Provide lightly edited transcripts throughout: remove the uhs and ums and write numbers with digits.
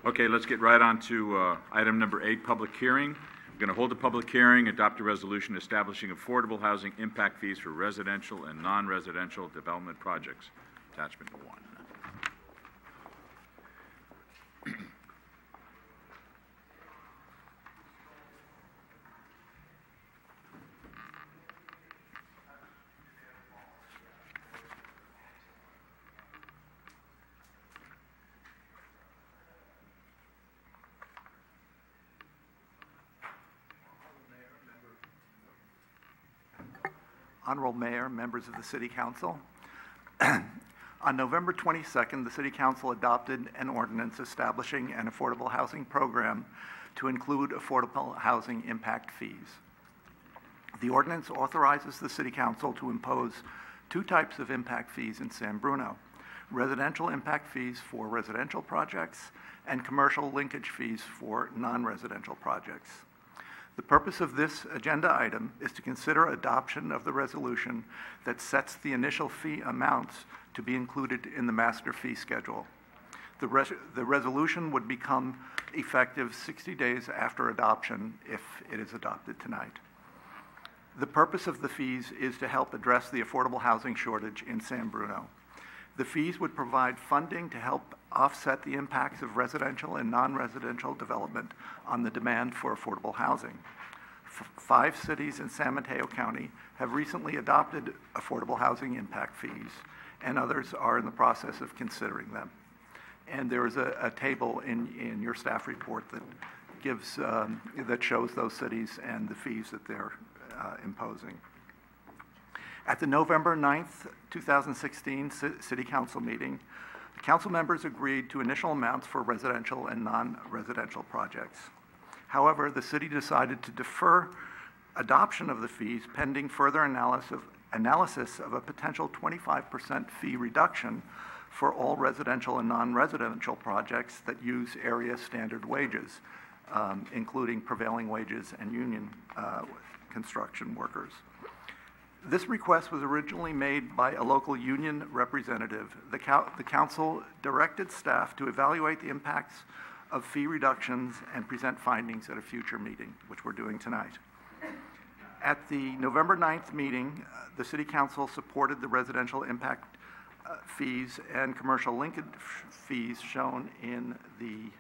Okay, let's get right on to item number 8, public hearing. We're going to hold a public hearing, adopt a resolution establishing affordable housing impact fees for residential and non-residential development projects. Attachment 1. Honorable Mayor, members of the City Council. On November 22nd, the City Council adopted an ordinance establishing an affordable housing program to include affordable housing impact fees. The ordinance authorizes the City Council to impose 2 types of impact fees in San Bruno: residential impact fees for residential projects and commercial linkage fees for non-residential projects. The purpose of this agenda item is to consider adoption of the resolution that sets the initial fee amounts to be included in the master fee schedule. The resolution would become effective 60 days after adoption if it is adopted tonight. The purpose of the fees is to help address the affordable housing shortage in San Bruno. The fees would provide funding to help offset the impacts of residential and non-residential development on the demand for affordable housing. 5 cities in San Mateo County have recently adopted affordable housing impact fees, and others are in the process of considering them. And there is a table in your staff report that gives that shows those cities and the fees that they're imposing. At the November 9th, 2016 City Council meeting, the council members agreed to initial amounts for residential and non-residential projects. However, the city decided to defer adoption of the fees pending further analysis of a potential 25% fee reduction for all residential and non-residential projects that use area standard wages, including prevailing wages and union construction workers. This request was originally made by a local union representative. The council directed staff to evaluate the impacts of fee reductions and present findings at a future meeting, which we're doing tonight. At the November 9th meeting, the City Council supported the residential impact fees and commercial linkage fees shown in the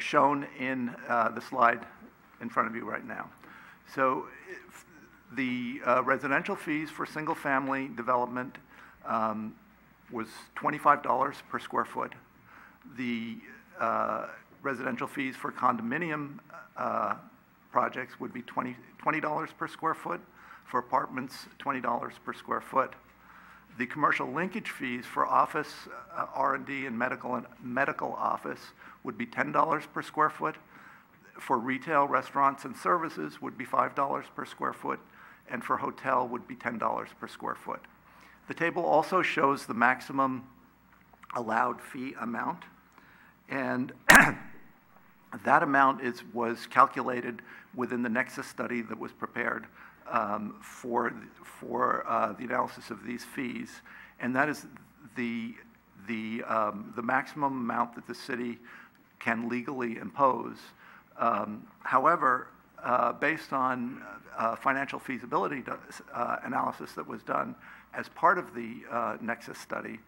shown in the slide in front of you right now. So the residential fees for single-family development was $25 per square foot. The residential fees for condominium projects would be $20 per square foot. For apartments, $20 per square foot. The commercial linkage fees for office, R&D, and medical office would be $10 per square foot. For retail, restaurants, and services would be $5 per square foot, and for hotel would be $10 per square foot. The table also shows the maximum allowed fee amount, and that amount was calculated within the nexus study that was prepared for the analysis of these fees, and that is the maximum amount that the city can legally impose. However, based on financial feasibility analysis that was done as part of the nexus study,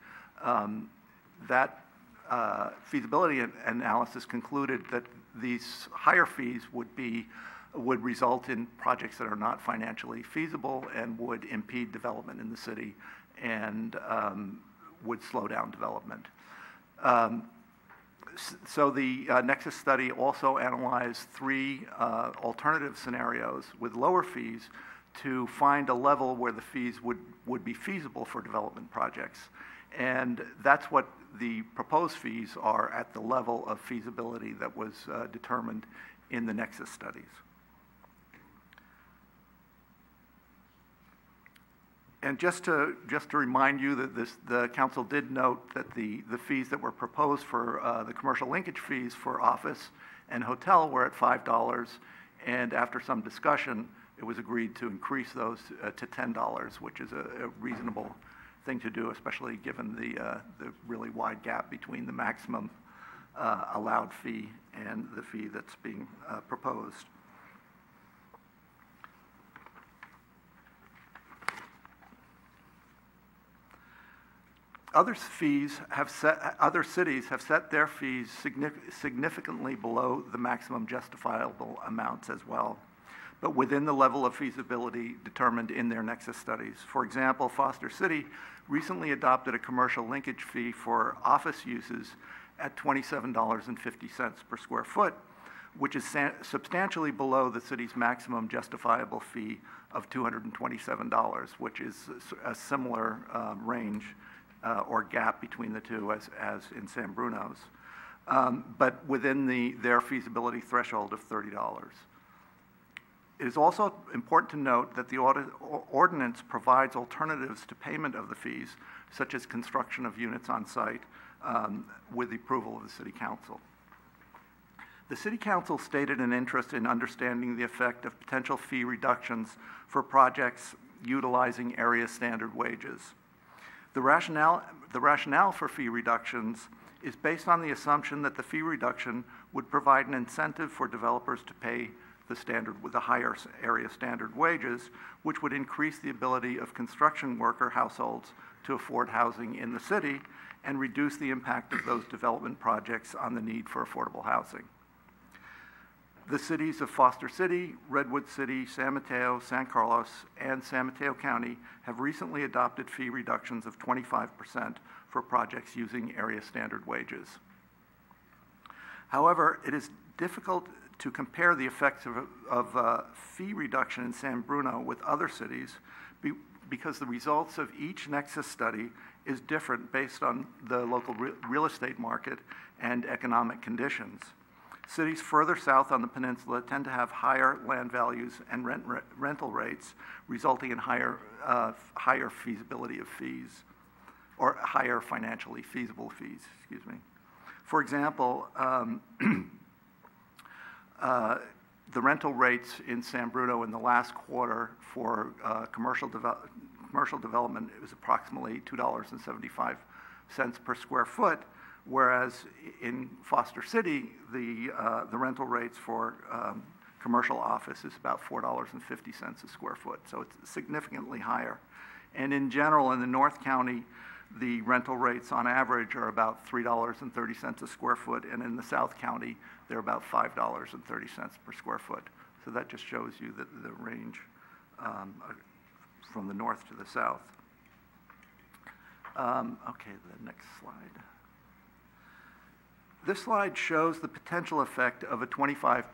that feasibility analysis concluded that these higher fees would result in projects that are not financially feasible and would impede development in the city and would slow down development. So the Nexus study also analyzed 3 alternative scenarios with lower fees to find a level where the fees would be feasible for development projects. And that's what the proposed fees are at the level of feasibility that was determined in the Nexus studies. And just to remind you that the council did note that the fees that were proposed for the commercial linkage fees for office and hotel were at $5, and after some discussion, it was agreed to increase those to $10, which is a reasonable thing to do, especially given the really wide gap between the maximum allowed fee and the fee that's being proposed. Other cities have set their fees significantly below the maximum justifiable amounts as well, but within the level of feasibility determined in their nexus studies. For example, Foster City recently adopted a commercial linkage fee for office uses at $27.50 per square foot, which is substantially below the city's maximum justifiable fee of $227, which is a similar range or gap between the two as in San Bruno's, but within their feasibility threshold of $30. It is also important to note that the ordinance provides alternatives to payment of the fees, such as construction of units on site with the approval of the City Council. The City Council stated an interest in understanding the effect of potential fee reductions for projects utilizing area standard wages. The rationale for fee reductions is based on the assumption that the fee reduction would provide an incentive for developers to pay the higher area standard wages, which would increase the ability of construction worker households to afford housing in the city and reduce the impact of those development projects on the need for affordable housing. The cities of Foster City, Redwood City, San Mateo, San Carlos, and San Mateo County have recently adopted fee reductions of 25% for projects using area standard wages. However, it is difficult to compare the effects of fee reduction in San Bruno with other cities because the results of each nexus study is different based on the local real estate market and economic conditions. Cities further south on the peninsula tend to have higher land values and rental rates, resulting in higher feasibility of fees, or higher financially feasible fees, excuse me. For example, the rental rates in San Bruno in the last quarter for commercial development, it was approximately $2.75 per square foot, whereas in Foster City, the rental rates for commercial office is about $4.50 a square foot, so it's significantly higher. And in general, in the North County, the rental rates on average are about $3.30 a square foot, and in the South County, they're about $5.30 per square foot. So that just shows you the range from the north to the south. Okay, the next slide. This slide shows the potential effect of a 25%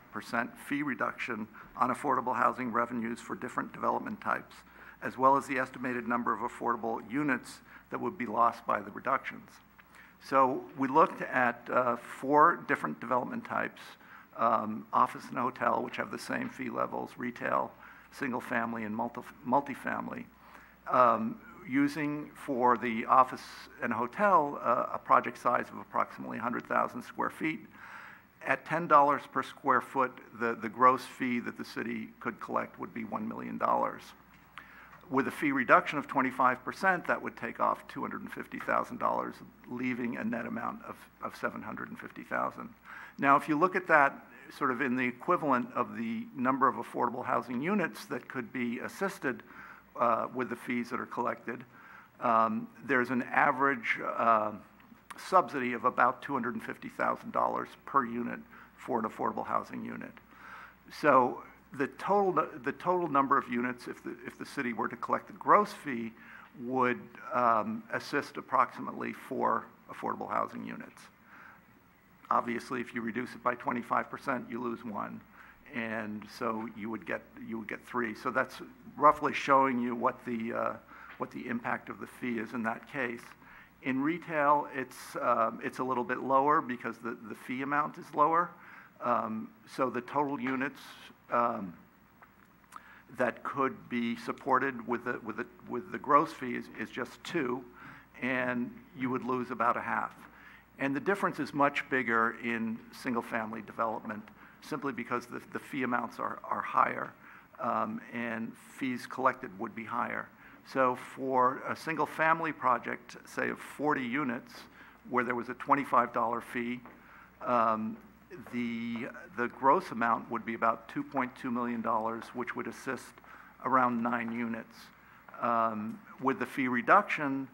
fee reduction on affordable housing revenues for different development types, as well as the estimated number of affordable units that would be lost by the reductions. So we looked at 4 different development types, office and hotel, which have the same fee levels, retail, single family, and multifamily. Using for the office and hotel a project size of approximately 100,000 square feet. At $10 per square foot, the gross fee that the city could collect would be $1 million. With a fee reduction of 25%, that would take off $250,000, leaving a net amount of $750,000. Now, if you look at that sort of in the equivalent of the number of affordable housing units that could be assisted with the fees that are collected, there's an average subsidy of about $250,000 per unit for an affordable housing unit. So the total number of units, if the city were to collect the gross fee, would assist approximately 4 affordable housing units. Obviously, if you reduce it by 25%, you lose 1. And so you would get 3. So that's roughly showing you what the impact of the fee is in that case. In retail, it's a little bit lower because the fee amount is lower. So the total units that could be supported with the gross fee is just 2, and you would lose about a half. And the difference is much bigger in single-family development, simply because the fee amounts are higher. and fees collected would be higher. So for a single-family project, say of 40 units, where there was a $25 fee, the gross amount would be about $2.2 million, which would assist around 9 units. With the fee reduction,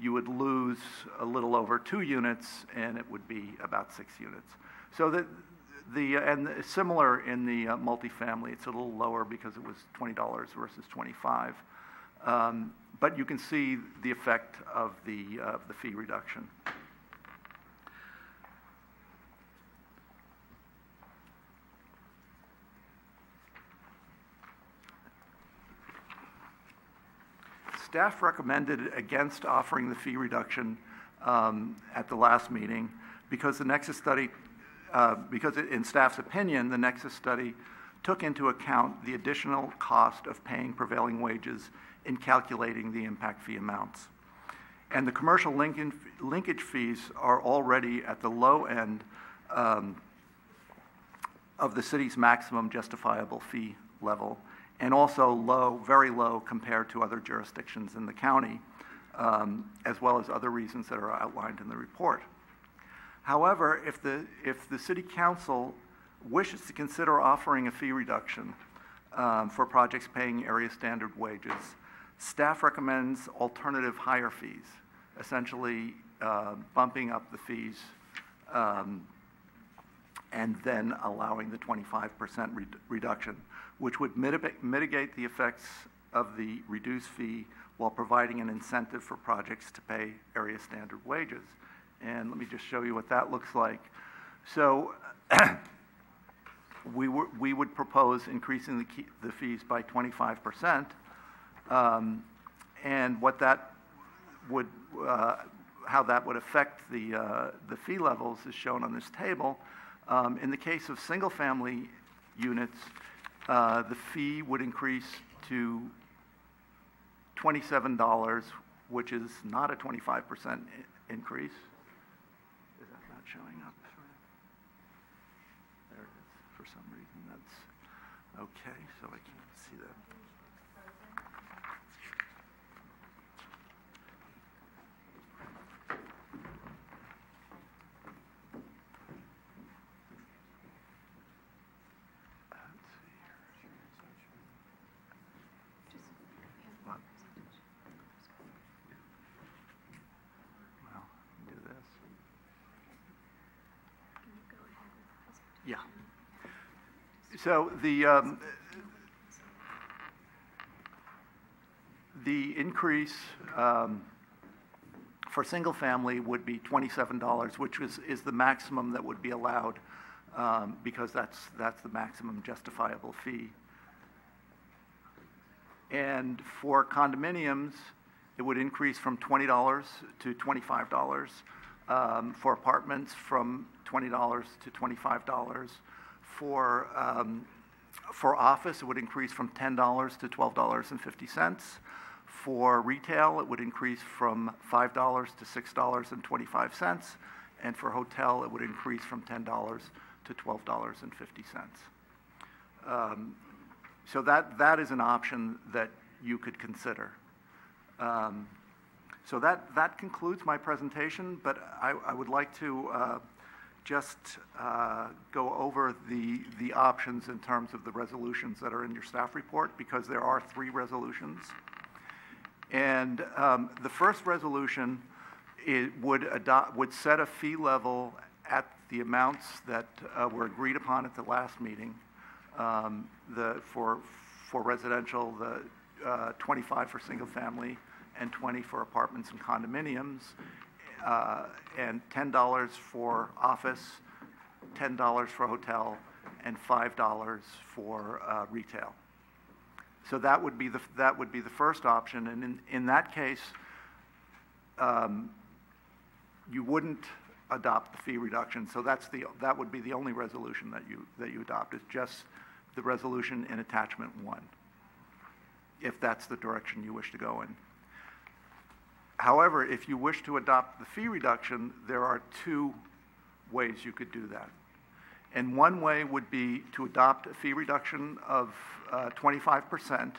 you would lose a little over 2 units, and it would be about 6 units. So and similar in the multifamily, it's a little lower because it was $20 versus $25. But you can see the effect of the fee reduction. Staff recommended against offering the fee reduction at the last meeting because the Nexus study, in staff's opinion, the Nexus study took into account the additional cost of paying prevailing wages in calculating the impact fee amounts. And the commercial linkage fees are already at the low end of the city's maximum justifiable fee level, and also low, very low compared to other jurisdictions in the county, as well as other reasons that are outlined in the report. However, if the City Council wishes to consider offering a fee reduction for projects paying area standard wages, staff recommends alternative higher fees, essentially bumping up the fees and then allowing the 25% reduction, which would mitigate the effects of the reduced fee while providing an incentive for projects to pay area standard wages. And let me just show you what that looks like. So we would propose increasing the fees by 25%, and what that would, how that would affect the fee levels is shown on this table. In the case of single-family units, the fee would increase to $27, which is not a 25% increase. Is that not showing up? There it is. For some reason, that's okay, so I can't see that. Yeah. So the increase for single family would be $27, which is the maximum that would be allowed because that's the maximum justifiable fee. And for condominiums, it would increase from $20 to $25. For apartments, from $20 to $25. For office, it would increase from $10 to $12.50. For retail, it would increase from $5 to $6.25. And for hotel, it would increase from $10 to $12.50. So that is an option that you could consider. So that concludes my presentation, but I would like to just go over the options in terms of the resolutions that are in your staff report, because there are 3 resolutions. And the first resolution would set a fee level at the amounts that were agreed upon at the last meeting. For residential, the 25 for single family, and 20 for apartments and condominiums, and $10 for office, $10 for hotel, and $5 for retail. So that would be the first option, and in that case, you wouldn't adopt the fee reduction. So that would be the only resolution that you adopt. It's just the resolution in attachment 1, if that's the direction you wish to go in. However, if you wish to adopt the fee reduction, there are 2 ways you could do that. And one way would be to adopt a fee reduction of 25%,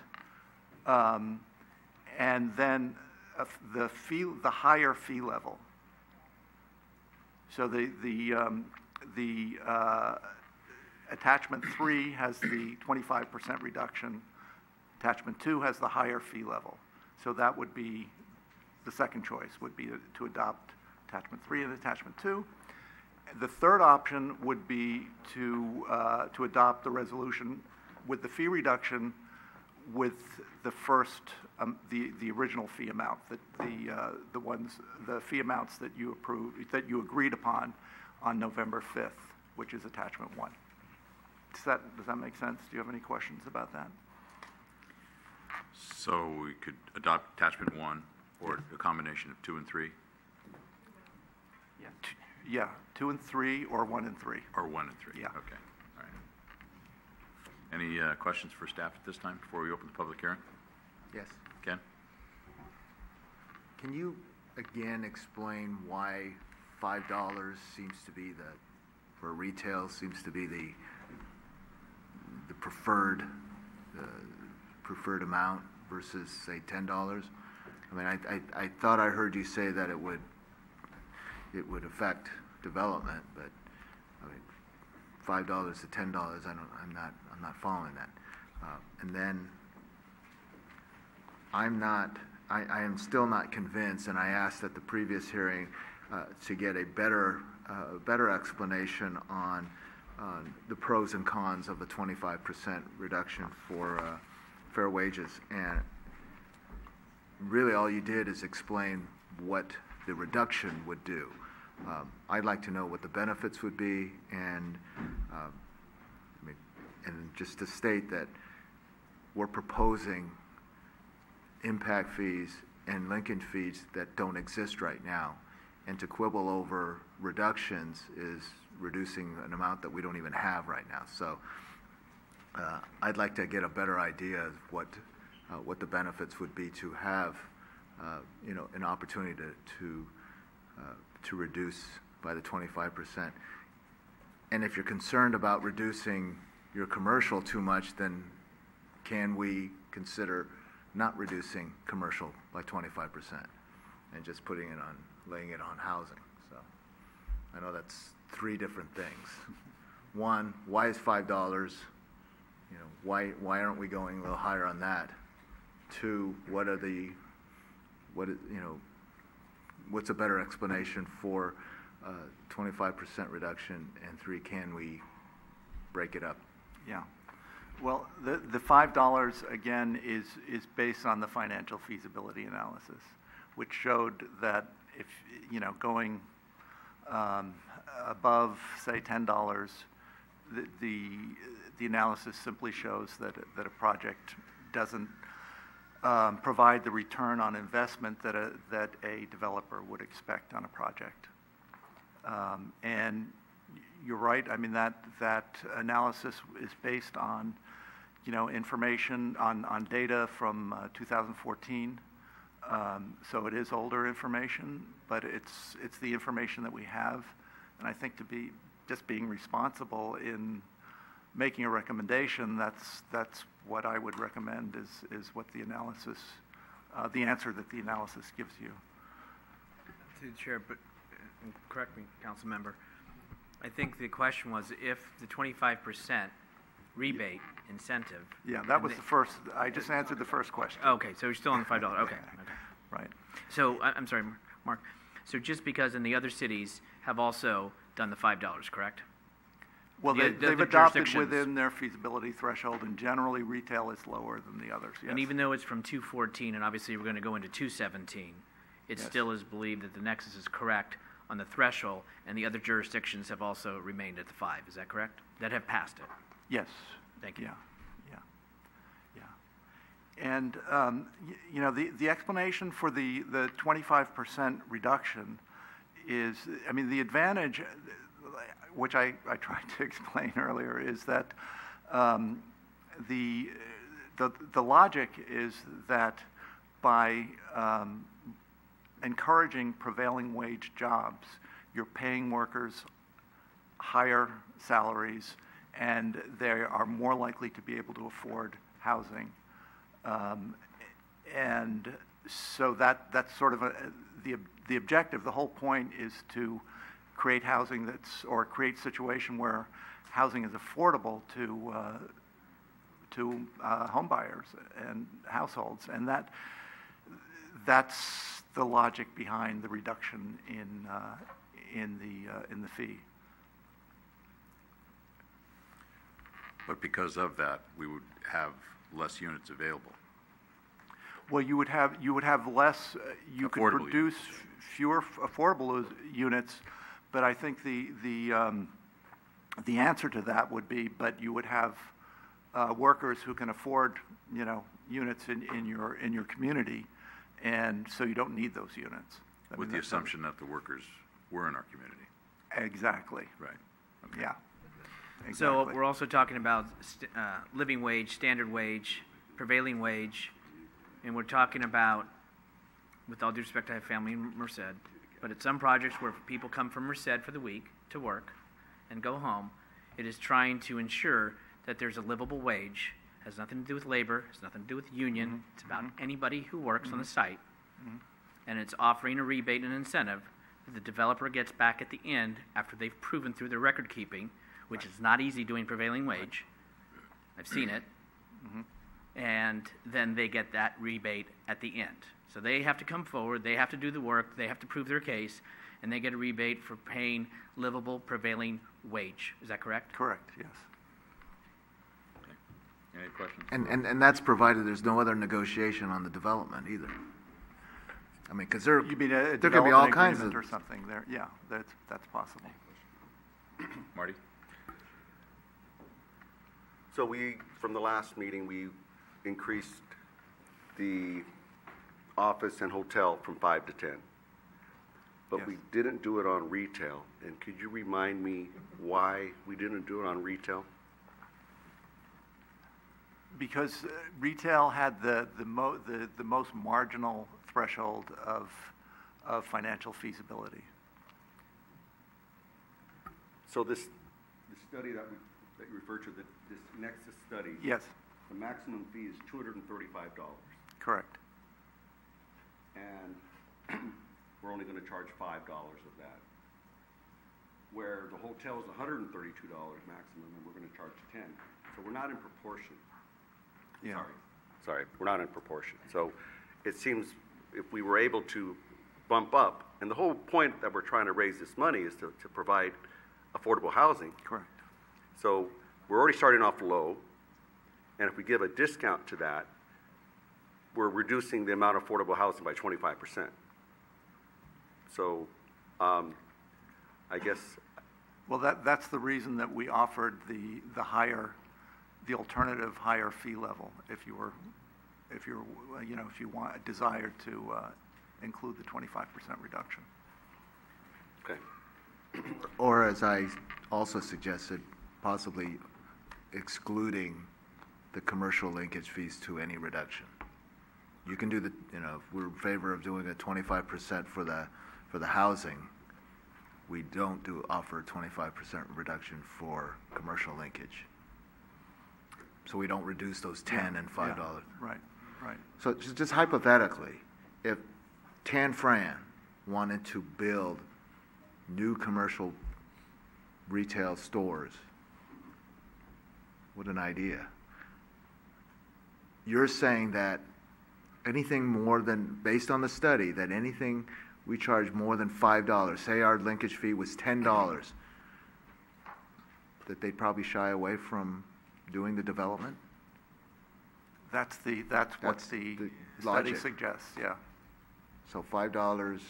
and then the higher fee level. So the attachment 3 has the 25% reduction. Attachment 2 has the higher fee level. So that would be the second choice, would be to adopt attachment 3 and attachment 2. The third option would be to adopt the resolution with the fee reduction with the first, the original fee amount, the fee amounts that you approved, that you agreed upon on November 5th, which is attachment 1. Does that make sense? Do you have any questions about that? So we could adopt attachment 1 or a combination of 2 and 3? Yeah, 2 and 3 or 1 and 3. Or 1 and 3? Yeah. Okay, all right. Any questions for staff at this time before we open the public hearing? Yes. Ken? Can you again explain why $5 seems to be for retail seems to be the preferred amount versus say $10? I mean, I thought I heard you say that it would affect development, but I mean, $5 to $10, I'm not following that. And then I am still not convinced, and I asked at the previous hearing to get a better explanation on the pros and cons of the 25% reduction for fair wages. And really all you did is explain what the reduction would do. I'd like to know what the benefits would be, and and just to state that we're proposing impact fees and linkage fees that don't exist right now, and to quibble over reductions is reducing an amount that we don't even have right now. So I'd like to get a better idea of what the benefits would be to have an opportunity to reduce by the 25%. And if you're concerned about reducing your commercial too much, then can we consider not reducing commercial by 25% and just laying it on housing? So I know that's 3 different things. 1, why is $5? Why aren't we going a little higher on that? 2, what's a better explanation for 25% reduction? And 3, can we break it up? Yeah. Well, the $5 again is based on the financial feasibility analysis, which showed that if going above say $10, the analysis simply shows that a project doesn't provide the return on investment that a developer would expect on a project. And you're right. I mean, that analysis is based on information on data from 2014. So it is older information, but it's the information that we have. And I think to be just being responsible in making a recommendation, that's what I would recommend is what the analysis, the answer that the analysis gives you. To the chair, but correct me, Councilmember. I think the question was if the 25% rebate incentive. Yeah, that was the first. I just answered the first question. Okay, so you're still on the $5. Okay. Right. So I'm sorry, Mark. So just because in the other cities have also done the $5, correct? Well, they've adopted within their feasibility threshold, and generally retail is lower than the others. Yes. And even though it's from 214, and obviously we're going to go into 217, it still is believed that the nexus is correct on the threshold, and the other jurisdictions have also remained at the 5. Is that correct? That have passed it. Yes. Thank you. Yeah. And the explanation for the 25% reduction is, I mean, the advantage, which I tried to explain earlier, is that the logic is that by encouraging prevailing wage jobs, you're paying workers higher salaries, and they are more likely to be able to afford housing. And so that's sort of the objective. The whole point is to create housing or create a situation where housing is affordable to home buyers and households, and that's the logic behind the reduction in the fee. But because of that, we would have less units available. Well, you would have less. You could Affordable produce fewer affordable units, but I think the answer to that would be, but you would have workers who can afford, units in your community, and so you don't need those units. With the assumption that the workers were in our community. Exactly. Right. Okay. Yeah. So Exactly. we're also talking about living wage, standard wage, prevailing wage, and we're talking about, with all due respect, I have family in Merced, but at some projects where people come from Merced for the week to work and go home, it is trying to ensure that there's a livable wage. Has nothing to do with labor, has nothing to do with union. Mm-hmm. It's about anybody who works on the site. Mm-hmm. And it's offering a rebate and incentive that the developer gets back at the end after they've proven through their record keeping, which is not easy doing prevailing wage. I've seen it. Mm-hmm. And then they get that rebate at the end. So they have to come forward, they have to do the work, they have to prove their case, and they get a rebate for paying livable prevailing wage. Is that correct? Correct. Yes. Any questions? And that's provided there's no other negotiation on the development either. I mean, because there You mean could be all development kinds agreement of. or something there? Yeah, that's possible. Marty? So from the last meeting, we increased the office and hotel from 5 to 10. But Yes. we didn't do it on retail. And could you remind me why we didn't do it on retail? Because retail had the most marginal threshold of financial feasibility. So the study that you referred to, this Nexus study. Yes, The maximum fee is $235. correct. And we're only going to charge $5 of that. Where the hotel is $132 maximum, and we're going to charge 10. So we're not in proportion. Yeah. Sorry, we're not in proportion. So it seems if we were able to bump up, and the whole point that we're trying to raise this money is to provide affordable housing. Correct. So we're already starting off low, and if we give a discount to that, we're reducing the amount of affordable housing by 25%. So I guess. Well, that's the reason that we offered the alternative higher fee level. If you desired to include the 25% reduction. Okay. Or as I also suggested, possibly excluding the commercial linkage fees to any reduction. You can do if we're in favor of doing a 25% for the housing, we don't offer a 25% reduction for commercial linkage. So we don't reduce those $10 and $5. Yeah, right. So just hypothetically, if Tan Fran wanted to build new commercial retail stores, what an idea. You're saying that anything more than, based on the study, that anything we charge more than $5, say our linkage fee was $10, that they'd probably shy away from doing the development? That's what That's the the study logic. suggests. Yeah. So $5,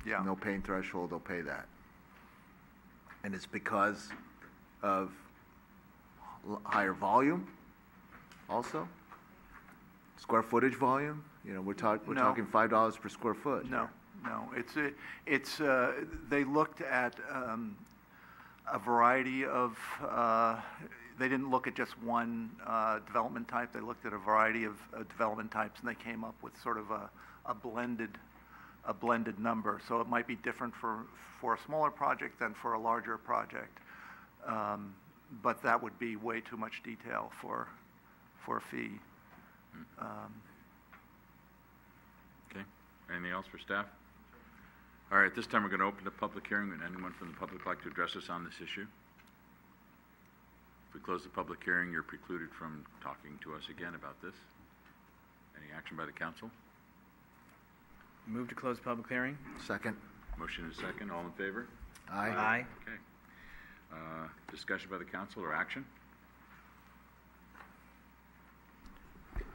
Yeah. no paying threshold, they'll pay that. And it's because of higher volume also? Square footage volume? We're No. talking $5 per square foot. No. It's they looked at a variety of. They didn't look at just one development type. They looked at a variety of development types, and they came up with sort of a blended a blended number. So it might be different for a smaller project than for a larger project. But that would be way too much detail for a fee. Okay. Anything else for staff? All right, this time we're going to open the public hearing. Would anyone from the public like to address us on this issue? If we close the public hearing, you're precluded from talking to us again about this. Any action by the council? Move to close public hearing? Second. Motion is second. All in favor? Aye. Okay. Discussion by the council or action?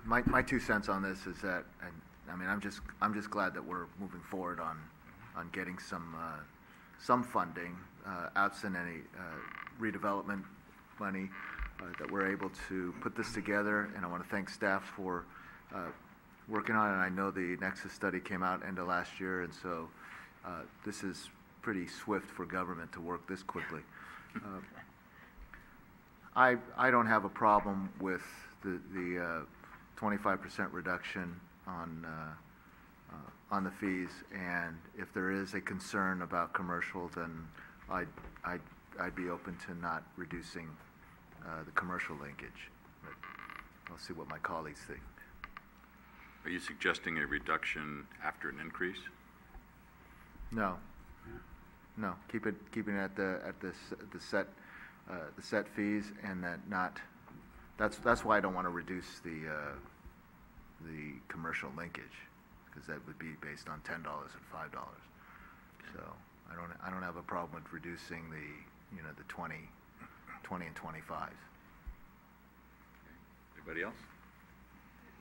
My 2 cents on this is that, I mean, I'm just glad that we're moving forward on getting some funding, absent any redevelopment money, that we're able to put this together. And I want to thank staff for working on it. And I know the Nexus study came out end of last year, and so this is pretty swift for government to work this quickly. I don't have a problem with the 25% reduction on the fees, and if there is a concern about commercial, then I'd be open to not reducing the commercial linkage. But I'll see what my colleagues think. Are you suggesting a reduction after an increase? No, keeping it at the set fees, and that not. That's why I don't want to reduce the commercial linkage, because that would be based on $10 and $5. So I don't have a problem with reducing the 20 and 25. Anybody else?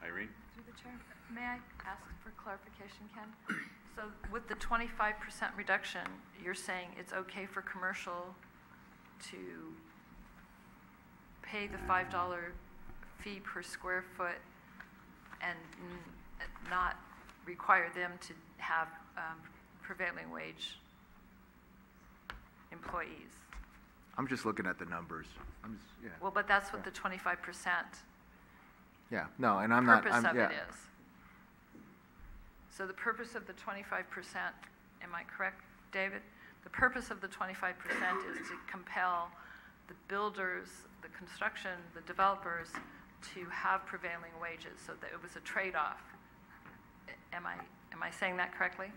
Irene? Through the chair, may I ask for clarification, Ken? So with the 25% reduction, you're saying it's okay for commercial to pay the $5 fee per square foot and not require them to have prevailing wage employees? I'm just looking at the numbers. Yeah. Well, but that's what the 25% Yeah. No, and I'm not. purpose of yeah. it is. So the purpose of the 25%, am I correct, David? The purpose of the 25% is to compel the builders, the construction, the developers to have prevailing wages, so that it was a trade-off. Am I saying that correctly?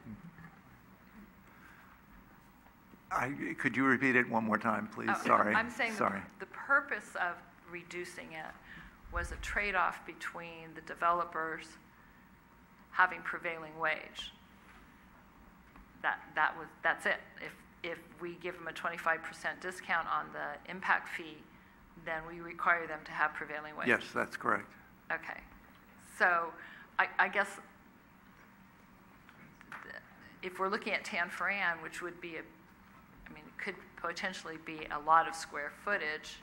Could you repeat it one more time, please? Oh, Sorry. I'm saying Sorry. the purpose of reducing it was a trade-off between the developers having prevailing wage. That's it. If we give them a 25% discount on the impact fee, then we require them to have prevailing wage. Yes, that's correct. Okay. So I guess if we're looking at Tanforan, which would be it could potentially be a lot of square footage,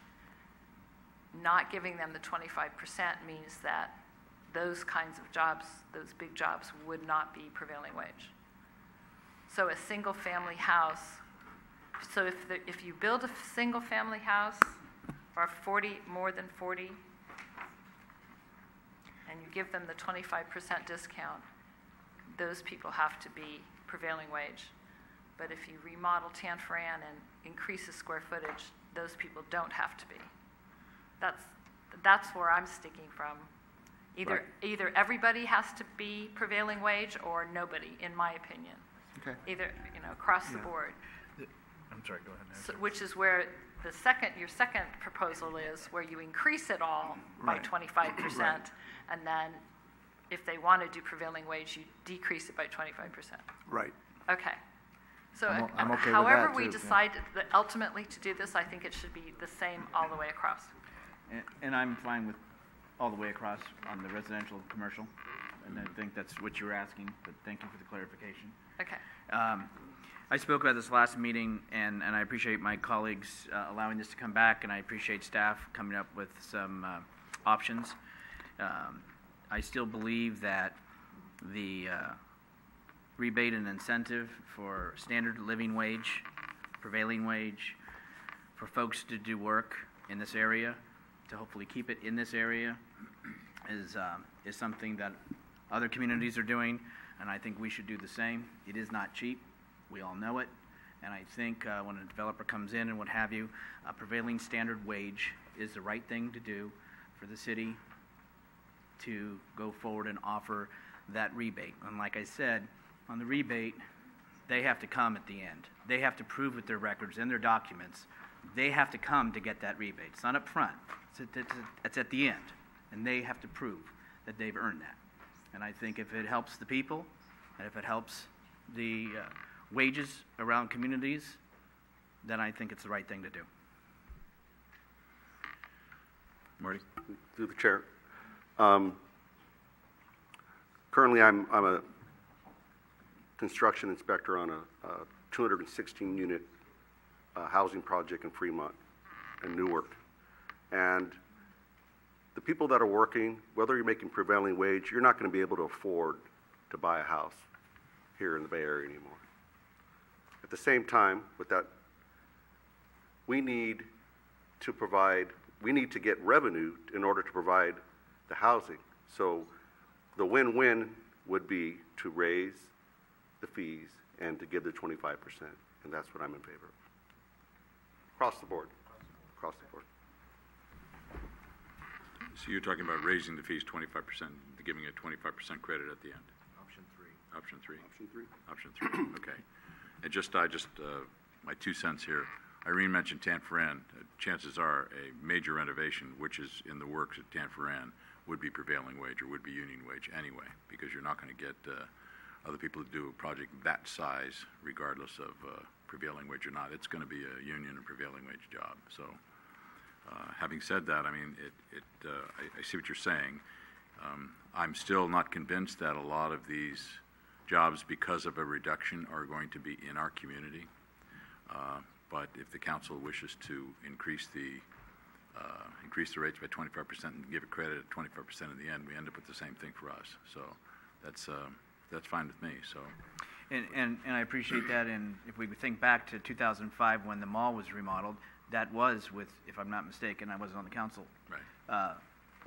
not giving them the 25% means that those kinds of jobs, those big jobs, would not be prevailing wage. So a single-family house, so if you build a single-family house for more than 40, and you give them the 25% discount, those people have to be prevailing wage. But if you remodel Tanforan and increase the square footage, those people don't have to be. That's where I'm sticking from. Either everybody has to be prevailing wage, or nobody, in my opinion. Okay. Either across the board. I'm sorry, go ahead. So, which is where your second proposal is, where you increase it all by Right. 25%, Right. and then if they want to do prevailing wage, you decrease it by 25%. Right. Okay. So I'm okay with however that, we too, decide ultimately to do this, I think it should be the same all the way across. And I'm fine with all the way across on the residential, commercial, and I think that's what you were asking, but thank you for the clarification. Okay. I spoke about this last meeting, and I appreciate my colleagues allowing this to come back, and I appreciate staff coming up with some options. I still believe that the rebate and incentive for standard living wage, prevailing wage, for folks to do work in this area, to hopefully keep it in this area, is something that other communities are doing. and I think we should do the same. It is not cheap. We all know it. And I think when a developer comes in and what have you, a prevailing standard wage is the right thing to do for the city to go forward and offer that rebate. And like I said, on the rebate, they have to come at the end. They have to prove with their records and their documents. They have to come to get that rebate. It's not up front. It's at the end. And they have to prove that they've earned that. And I think if it helps the people, and if it helps the wages around communities, then I think it's the right thing to do. Marty? Through the chair. Currently, I'm a construction inspector on a 216-unit housing project in Fremont and Newark. And the people that are working, whether you're making prevailing wage, you're not going to be able to afford to buy a house here in the Bay Area anymore. At the same time, with that, we need to get revenue in order to provide the housing. So the win-win would be to raise the fees and to give the 25%, and that's what I'm in favor of. Across the board. Across the board. So you're talking about raising the fees 25%, giving a 25% credit at the end? Option 3. Option 3? Option 3. Option 3, okay. And just my 2 cents here. Irene mentioned Tanforan. Chances are a major renovation, which is in the works at Tanforan, would be prevailing wage or would be union wage anyway, because you're not going to get other people to do a project that size, regardless of prevailing wage or not. It's going to be a union and prevailing wage job. So having said that, I mean, I see what you're saying. I'm still not convinced that a lot of these jobs, because of a reduction, are going to be in our community. But if the council wishes to increase the rates by 25% and give it credit at 25% in the end, we end up with the same thing for us. So that's fine with me. So. And I appreciate that. And if we think back to 2005 when the mall was remodeled, that was with, if I'm not mistaken, I wasn't on the council, right.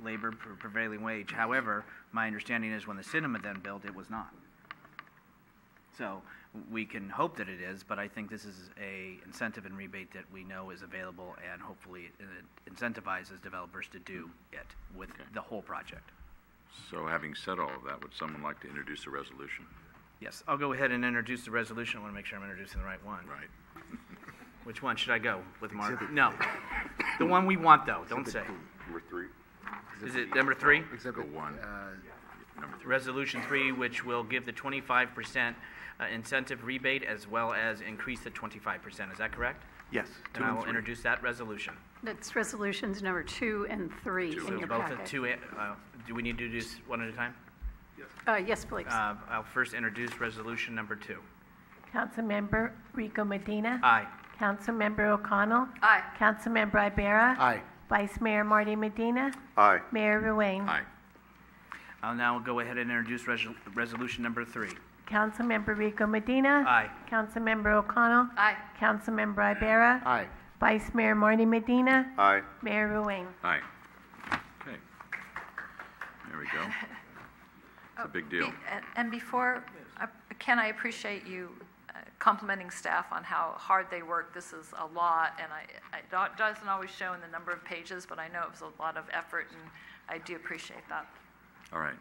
Labor for prevailing wage. However, my understanding is when the cinema then built, it was not. So we can hope that it is, but I think this is a incentive and rebate that we know is available, and hopefully it incentivizes developers to do it with the whole project. So having said all of that, would someone like to introduce a resolution? Yes, I'll go ahead and introduce the resolution. I want to make sure I'm introducing the right one. Right. Which one should I go with, Marty? No. The one we want, though. Don't say. Number 3. Is it number 3? Exhibit 1. Number 3. Resolution 3, which will give the 25% incentive rebate as well as increase the 25%. Is that correct? Yes. Then I will introduce that resolution. That's resolutions number 2 and 3 in your Both packet. of two. Do we need to do this one at a time? Yes, please. I'll first introduce resolution number 2. Councilmember Rico Medina. Aye. Councilmember O'Connell. Aye. Councilmember Ibarra. Aye. Vice Mayor Marty Medina. Aye. Mayor Ruane. Aye. I'll now go ahead and introduce resolution number 3. Councilmember Rico Medina. Aye. Councilmember O'Connell. Aye. Councilmember Ibarra. Aye. Vice Mayor Marty Medina. Aye. Mayor Ruane. Aye. Okay. There we go. It's a big deal. And before, Ken, I appreciate you complimenting staff on how hard they work. This is a lot, and it doesn't always show in the number of pages, but I know it was a lot of effort, and I do appreciate that. All right.